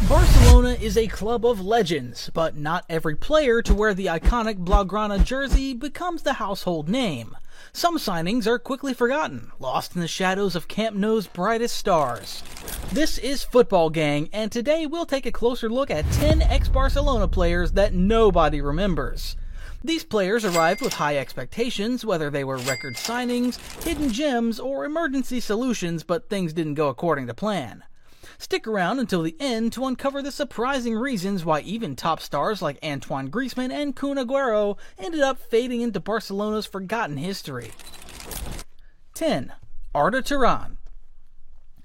Barcelona is a club of legends, but not every player to wear the iconic Blaugrana jersey becomes the household name. Some signings are quickly forgotten, lost in the shadows of Camp Nou's brightest stars. This is Football Gang, and today we'll take a closer look at 10 ex-Barcelona players that nobody remembers. These players arrived with high expectations, whether they were record signings, hidden gems, or emergency solutions, but things didn't go according to plan. Stick around until the end to uncover the surprising reasons why even top stars like Antoine Griezmann and Kun Aguero ended up fading into Barcelona's forgotten history. 10. Arda Turan.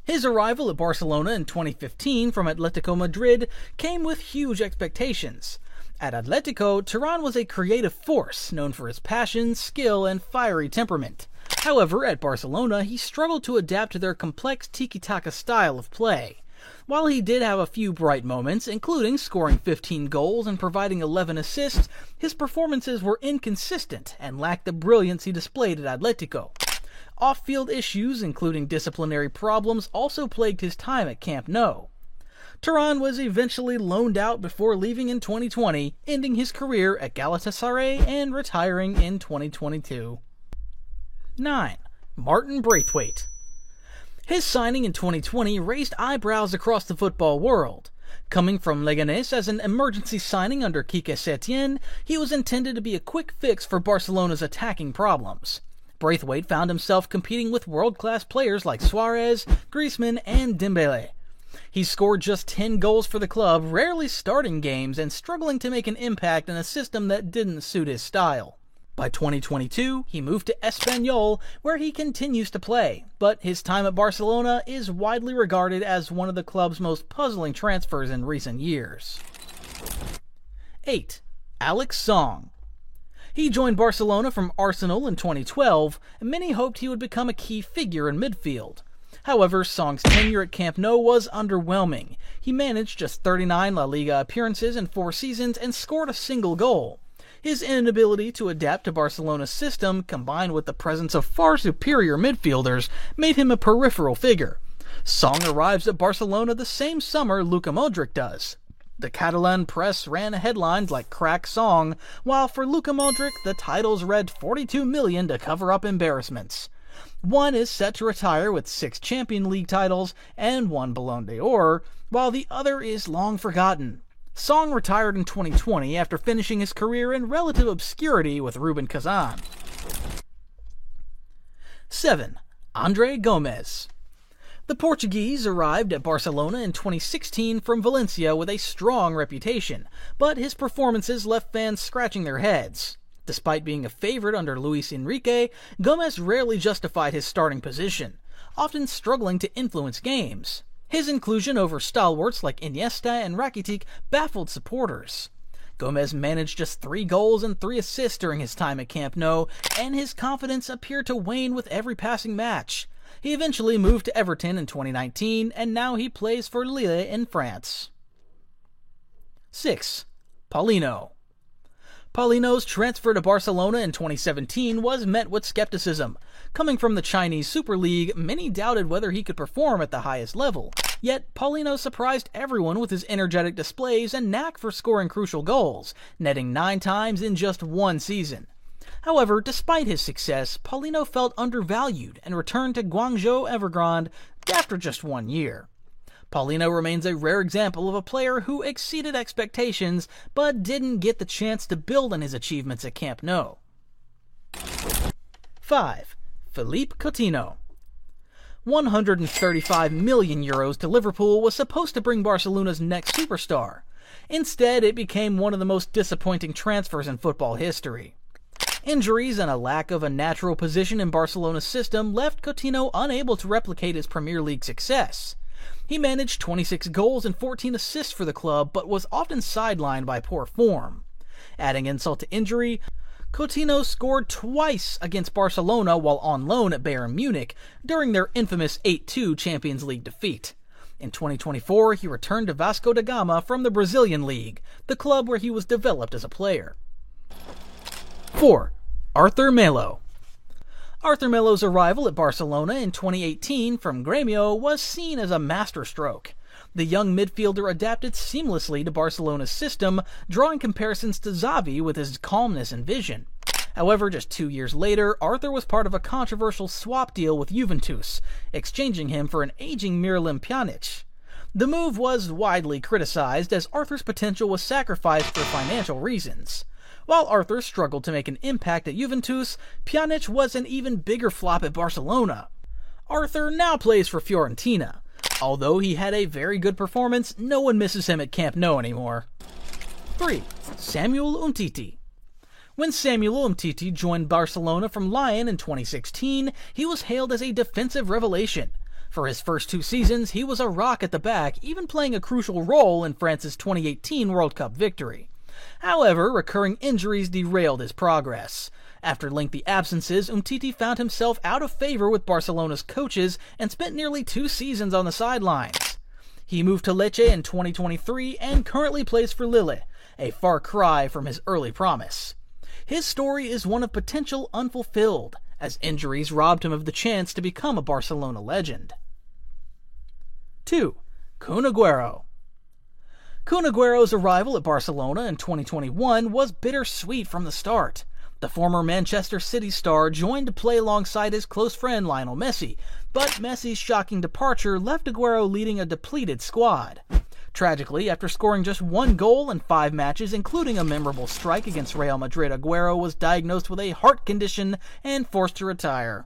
His arrival at Barcelona in 2015 from Atletico Madrid came with huge expectations. At Atletico, Turan was a creative force, known for his passion, skill, and fiery temperament. However, at Barcelona, he struggled to adapt to their complex tiki-taka style of play. While he did have a few bright moments, including scoring 15 goals and providing 11 assists, his performances were inconsistent and lacked the brilliance he displayed at Atletico. Off-field issues, including disciplinary problems, also plagued his time at Camp Nou. Turan was eventually loaned out before leaving in 2020, ending his career at Galatasaray and retiring in 2022. 9. Martin Braithwaite. His signing in 2020 raised eyebrows across the football world. Coming from Leganés as an emergency signing under Quique Setién, he was intended to be a quick fix for Barcelona's attacking problems. Braithwaite found himself competing with world-class players like Suarez, Griezmann, and Dembélé. He scored just 10 goals for the club, rarely starting games and struggling to make an impact in a system that didn't suit his style. By 2022, he moved to Espanyol, where he continues to play, but his time at Barcelona is widely regarded as one of the club's most puzzling transfers in recent years. 8. Alex Song. He joined Barcelona from Arsenal in 2012, and many hoped he would become a key figure in midfield. However, Song's tenure at Camp Nou was underwhelming. He managed just 39 La Liga appearances in 4 seasons and scored a single goal. His inability to adapt to Barcelona's system, combined with the presence of far superior midfielders, made him a peripheral figure. Song arrives at Barcelona the same summer Luka Modric does. The Catalan press ran headlines like "Crack Song," while for Luka Modric, the titles read $42 million to cover up embarrassments. One is set to retire with 6 Champions League titles and 1 Ballon d'Or, while the other is long forgotten. Song retired in 2020 after finishing his career in relative obscurity with Rubin Kazan. 7. André Gomes. The Portuguese arrived at Barcelona in 2016 from Valencia with a strong reputation, but his performances left fans scratching their heads. Despite being a favorite under Luis Enrique, Gomes rarely justified his starting position, often struggling to influence games. His inclusion over stalwarts like Iniesta and Rakitic baffled supporters. Gomes managed just 3 goals and 3 assists during his time at Camp Nou, and his confidence appeared to wane with every passing match. He eventually moved to Everton in 2019, and now he plays for Lille in France. 6. Paulinho. Paulinho's transfer to Barcelona in 2017 was met with skepticism. Coming from the Chinese Super League, many doubted whether he could perform at the highest level. Yet, Paulinho surprised everyone with his energetic displays and knack for scoring crucial goals, netting 9 times in just 1 season. However, despite his success, Paulinho felt undervalued and returned to Guangzhou Evergrande after just 1 year. Paulinho remains a rare example of a player who exceeded expectations, but didn't get the chance to build on his achievements at Camp Nou. 5. Philippe Coutinho. €135 million to Liverpool was supposed to bring Barcelona's next superstar. Instead, it became one of the most disappointing transfers in football history. Injuries and a lack of a natural position in Barcelona's system left Coutinho unable to replicate his Premier League success. He managed 26 goals and 14 assists for the club, but was often sidelined by poor form. Adding insult to injury, Coutinho scored twice against Barcelona while on loan at Bayern Munich during their infamous 8-2 Champions League defeat. In 2024, he returned to Vasco da Gama from the Brazilian League, the club where he was developed as a player. 4. Arthur Melo. Arthur Melo's arrival at Barcelona in 2018 from Grêmio was seen as a masterstroke. The young midfielder adapted seamlessly to Barcelona's system, drawing comparisons to Xavi with his calmness and vision. However, just 2 years later, Arthur was part of a controversial swap deal with Juventus, exchanging him for an aging Miralem Pjanic. The move was widely criticized as Arthur's potential was sacrificed for financial reasons. While Arthur struggled to make an impact at Juventus, Pjanic was an even bigger flop at Barcelona. Arthur now plays for Fiorentina. Although he had a very good performance, no one misses him at Camp Nou anymore. 3. Samuel Umtiti. When Samuel Umtiti joined Barcelona from Lyon in 2016, he was hailed as a defensive revelation. For his first 2 seasons, he was a rock at the back, even playing a crucial role in France's 2018 World Cup victory. However, recurring injuries derailed his progress. After lengthy absences, Umtiti found himself out of favor with Barcelona's coaches and spent nearly 2 seasons on the sidelines. He moved to Lecce in 2023 and currently plays for Lille, a far cry from his early promise. His story is one of potential unfulfilled, as injuries robbed him of the chance to become a Barcelona legend. 2. Kun Aguero. Kun Aguero's arrival at Barcelona in 2021 was bittersweet from the start. The former Manchester City star joined to play alongside his close friend Lionel Messi, but Messi's shocking departure left Aguero leading a depleted squad. Tragically, after scoring just 1 goal in 5 matches, including a memorable strike against Real Madrid, Aguero was diagnosed with a heart condition and forced to retire.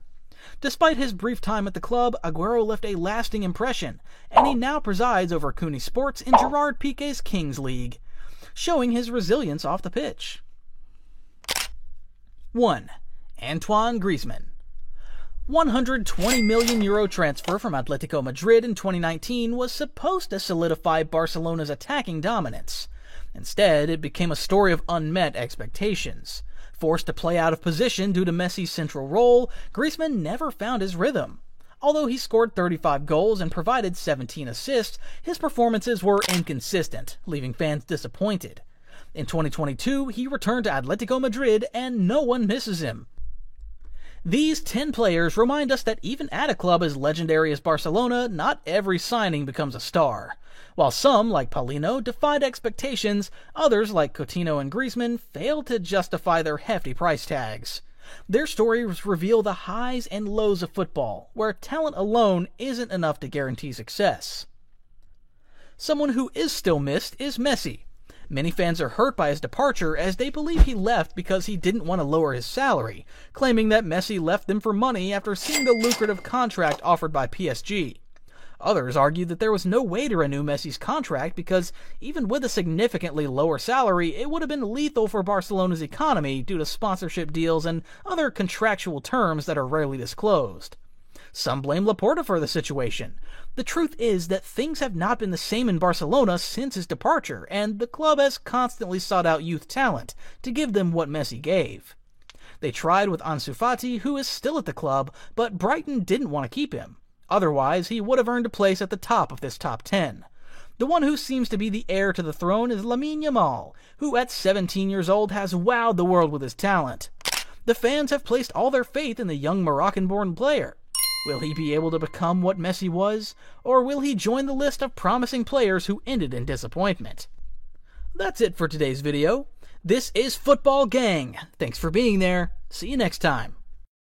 Despite his brief time at the club, Aguero left a lasting impression, and he now presides over Cooney Sports in Gerard Piqué's Kings League, showing his resilience off the pitch. 1. Antoine Griezmann. €120 million transfer from Atletico Madrid in 2019 was supposed to solidify Barcelona's attacking dominance. Instead, it became a story of unmet expectations. Forced to play out of position due to Messi's central role, Griezmann never found his rhythm. Although he scored 35 goals and provided 17 assists, his performances were inconsistent, leaving fans disappointed. In 2022, he returned to Atletico Madrid and no one misses him. These 10 players remind us that even at a club as legendary as Barcelona, not every signing becomes a star. While some, like Paulino, defied expectations, others, like Coutinho and Griezmann, failed to justify their hefty price tags. Their stories reveal the highs and lows of football, where talent alone isn't enough to guarantee success. Someone who is still missed is Messi. Many fans are hurt by his departure as they believe he left because he didn't want to lower his salary, claiming that Messi left them for money after seeing the lucrative contract offered by PSG. Others argue that there was no way to renew Messi's contract because, even with a significantly lower salary, it would have been lethal for Barcelona's economy due to sponsorship deals and other contractual terms that are rarely disclosed. Some blame Laporta for the situation. The truth is that things have not been the same in Barcelona since his departure, and the club has constantly sought out youth talent to give them what Messi gave. They tried with Ansu Fati, who is still at the club, but Brighton didn't want to keep him. Otherwise, he would have earned a place at the top of this top 10. The one who seems to be the heir to the throne is Lamine Yamal, who at 17 years old has wowed the world with his talent. The fans have placed all their faith in the young Moroccan-born player. Will he be able to become what Messi was, or will he join the list of promising players who ended in disappointment? That's it for today's video. This is Football Gang. Thanks for being there. See you next time.